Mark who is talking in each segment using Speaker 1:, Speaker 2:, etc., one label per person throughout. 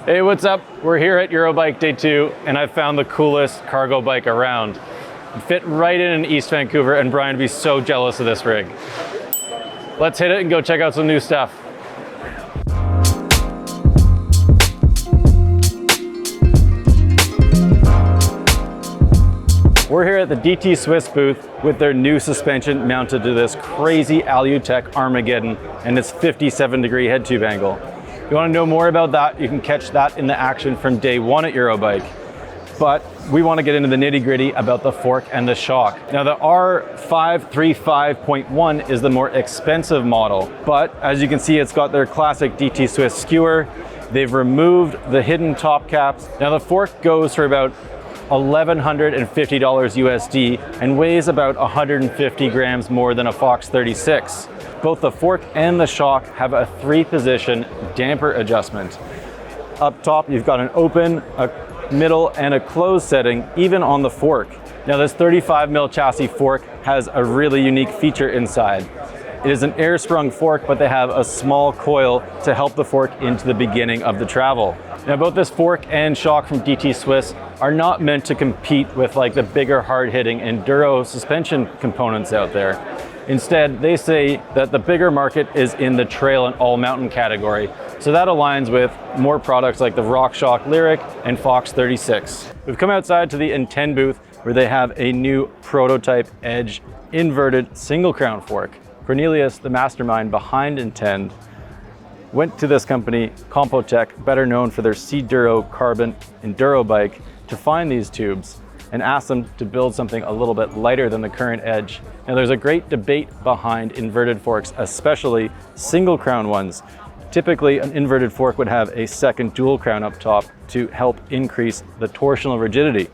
Speaker 1: Hey, what's up? We're here at Eurobike Day 2, and I found the coolest cargo bike around. It fit right in East Vancouver, and Brian would be so jealous of this rig. Let's hit it and go check out some new stuff. We're here at the DT Swiss booth with their new suspension mounted to this crazy Alutech Armageddon and its 57-degree head tube angle. If you want to know more about that, you can catch that in the action from day 1 at Eurobike. But we want to get into the nitty-gritty about the fork and the shock. Now the R535.1 is the more expensive model, but as you can see, it's got their classic DT Swiss skewer. They've removed the hidden top caps. Now the fork goes for about $1,150 USD and weighs about 150 grams more than a Fox 36. Both the fork and the shock have a 3-position damper adjustment. Up top, you've got an open, a middle, and a closed setting, even on the fork. Now this 35mm chassis fork has a really unique feature inside. It is an air-sprung fork, but they have a small coil to help the fork into the beginning of the travel. Now both this fork and shock from DT Swiss are not meant to compete with like the bigger hard-hitting enduro suspension components out there. Instead, they say that the bigger market is in the trail and all-mountain category. So that aligns with more products like the RockShox Lyric and Fox 36. We've come outside to the Intend booth where they have a new prototype Edge inverted single crown fork. Cornelius, the mastermind behind Intend, went to this company, Compotech, better known for their Seaduro carbon enduro bike, to find these tubes and asked them to build something a little bit lighter than the current Edge. Now there's a great debate behind inverted forks, especially single crown ones. Typically an inverted fork would have a second dual crown up top to help increase the torsional rigidity.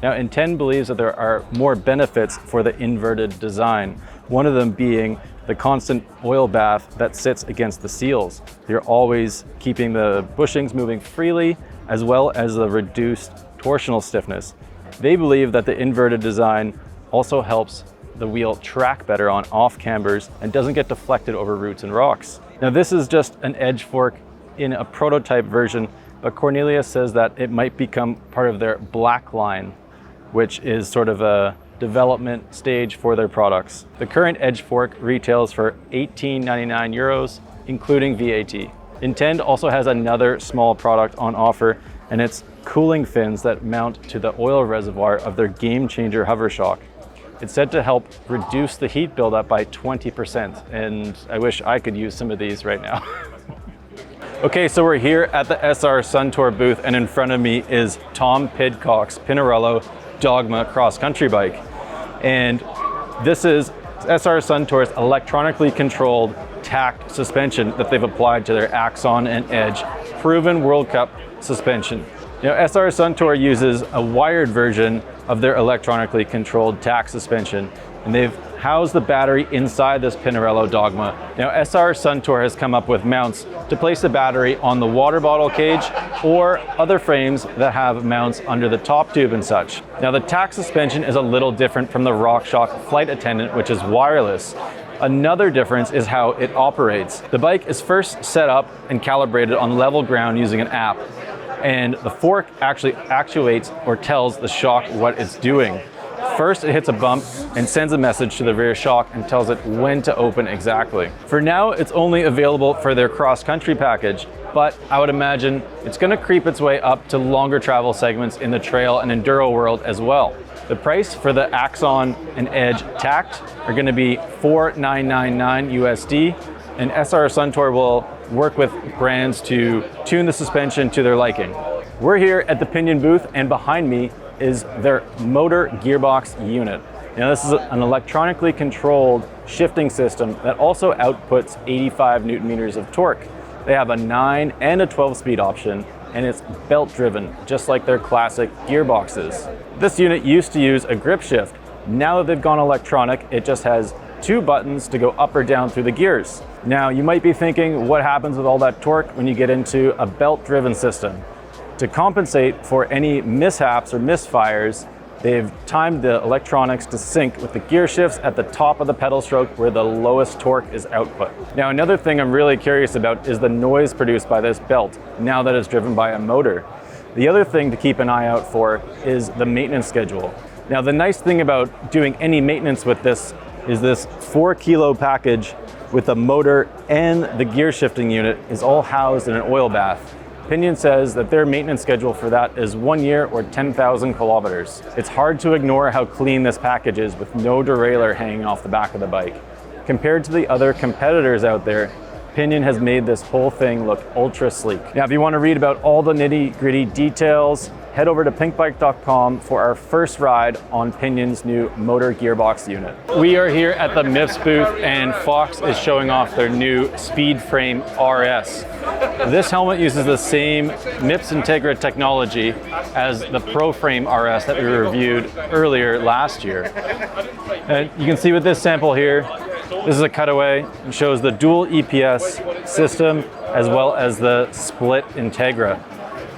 Speaker 1: Now Intend believes that there are more benefits for the inverted design, one of them being the constant oil bath that sits against the seals. You're always keeping the bushings moving freely, as well as the reduced torsional stiffness. They believe that the inverted design also helps the wheel track better on off cambers and doesn't get deflected over roots and rocks. Now this is just an Edge fork in a prototype version, but Cornelius says that it might become part of their black line, which is sort of a development stage for their products. The current Edge fork retails for €18.99 euros, including VAT. Intend also has another small product on offer, and it's cooling fins that mount to the oil reservoir of their Game Changer hover shock. It's said to help reduce the heat buildup by 20%, and I wish I could use some of these right now. Okay, so we're here at the SR Suntour booth, and in front of me is Tom Pidcock's Pinarello Dogma cross-country bike. And this is SR Suntour's electronically controlled tacked suspension that they've applied to their Axon and Edge proven World Cup suspension. Now, SR Suntour uses a wired version of their electronically controlled tack suspension, and they've housed the battery inside this Pinarello Dogma. Now, SR Suntour has come up with mounts to place the battery on the water bottle cage or other frames that have mounts under the top tube and such. Now, the tack suspension is a little different from the RockShox Flight Attendant, which is wireless. Another difference is how it operates. The bike is first set up and calibrated on level ground using an app, and the fork actually actuates or tells the shock what it's doing. First, it hits a bump and sends a message to the rear shock and tells it when to open exactly. For now, it's only available for their cross-country package, but I would imagine it's going to creep its way up to longer travel segments in the trail and enduro world as well. The price for the Axon and Edge tacked are going to be $4,999 USD, and SR Suntour will work with brands to tune the suspension to their liking. We're here at the Pinion booth, and behind me is their motor gearbox unit. Now this is an electronically controlled shifting system that also outputs 85 Newton meters of torque. They have a 9 and a 12 speed option, and it's belt driven, just like their classic gearboxes. This unit used to use a grip shift. Now that they've gone electronic, it just has 2 buttons to go up or down through the gears. Now you might be thinking, what happens with all that torque when you get into a belt driven system? To compensate for any mishaps or misfires, They've timed the electronics to sync with the gear shifts at the top of the pedal stroke where the lowest torque is output. Now, another thing I'm really curious about is the noise produced by this belt now that it's driven by a motor. The other thing to keep an eye out for is the maintenance schedule. Now, the nice thing about doing any maintenance with this is this 4 kilo package with a motor and the gear shifting unit is all housed in an oil bath. Pinion says that their maintenance schedule for that is 1 year or 10,000 kilometers. It's hard to ignore how clean this package is with no derailleur hanging off the back of the bike. Compared to the other competitors out there, Pinion has made this whole thing look ultra sleek. Now, if you want to read about all the nitty-gritty details, head over to pinkbike.com for our first ride on Pinion's new motor gearbox unit. We are here at the MIPS booth and Fox is showing off their new Speedframe RS. This helmet uses the same MIPS Integra technology as the ProFrame RS that we reviewed earlier last year. And you can see with this sample here, this is a cutaway and shows the dual EPS system as well as the split Integra.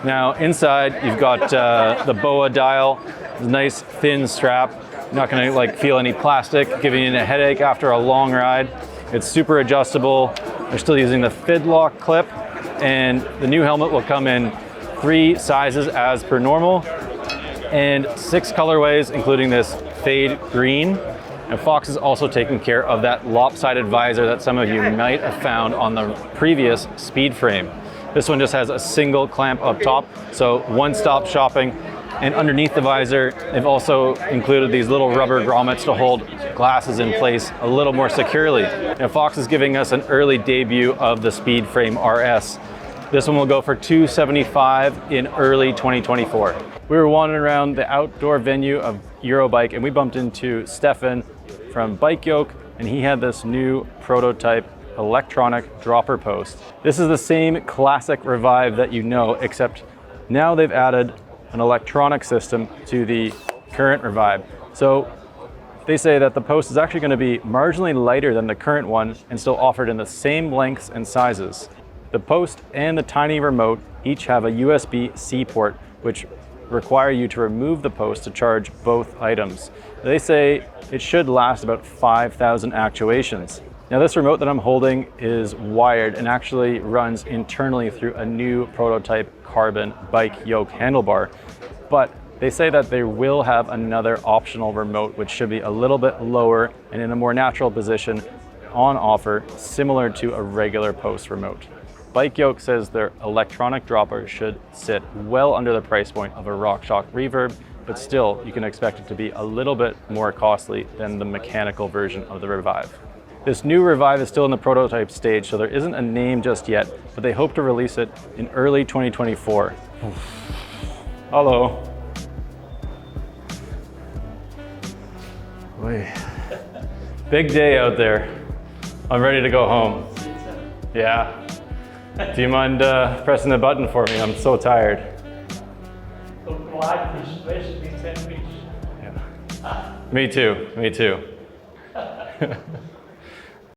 Speaker 1: Now inside you've got the BOA dial, nice thin strap. You're not going to feel any plastic, giving you a headache after a long ride. It's super adjustable. They're still using the Fidlock clip, and the new helmet will come in 3 sizes as per normal and 6 colorways, including this fade green. And Fox is also taking care of that lopsided visor that some of you might have found on the previous Speedframe. This one just has a single clamp up top, so one-stop shopping. And underneath the visor, they've also included these little rubber grommets to hold glasses in place a little more securely. And Fox is giving us an early debut of the Speedframe RS. This one will go for $275 in early 2024. We were wandering around the outdoor venue of Eurobike and we bumped into Stefan from Bike Yoke, and he had this new prototype electronic dropper post. This is the same classic Revive that you know, except now they've added an electronic system to the current Revive. So they say that the post is actually going to be marginally lighter than the current one and still offered in the same lengths and sizes. The post and the tiny remote each have a USB-C port, which require you to remove the post to charge both items. They say it should last about 5,000 actuations. Now this remote that I'm holding is wired and actually runs internally through a new prototype carbon Bike Yoke handlebar, but they say that they will have another optional remote which should be a little bit lower and in a more natural position on offer, similar to a regular post remote. Bike Yoke says their electronic dropper should sit well under the price point of a RockShox Reverb, but still you can expect it to be a little bit more costly than the mechanical version of the Revive. This new Revive is still in the prototype stage, so there isn't a name just yet, but they hope to release it in early 2024. Hello. Boy. Big day out there. I'm ready to go home. Yeah. Do you mind pressing the button for me? I'm so tired. Yeah. Me too, me too.